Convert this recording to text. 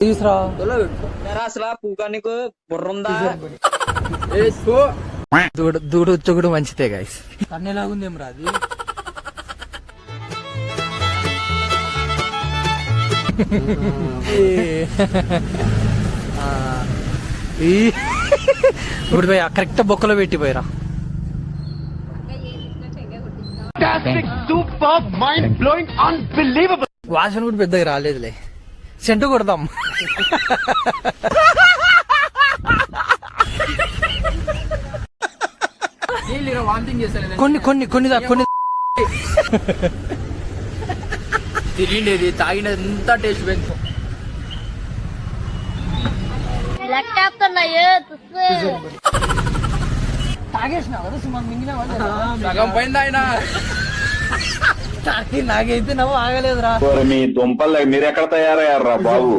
తీసురా అసలు పూకా నీకు బుర్రుందా? దూడు వచ్చి కూడా మంచిదే గాయస్. కన్నెలాగుందేం రాది. ఇప్పుడు పోయి కరెక్ట్ బొక్కలో పెట్టిపోయిరా. వాసన కూడా పెద్దగా రాలేదులే. సెంటు కొడదాం. కొన్ని కొన్ని కొన్ని కొన్ని తిరిగిండేది తాగినది ఎంత టేస్ట్ పెంచు. తాగేసినావు కదా సుమా, మింగినావా? సగం పోయింది ఆయన. నాకైతే నవ్వు ఆగలేదురా. మీ దుంపలు మీరు ఎక్కడ తయారయ్యారా బాబు?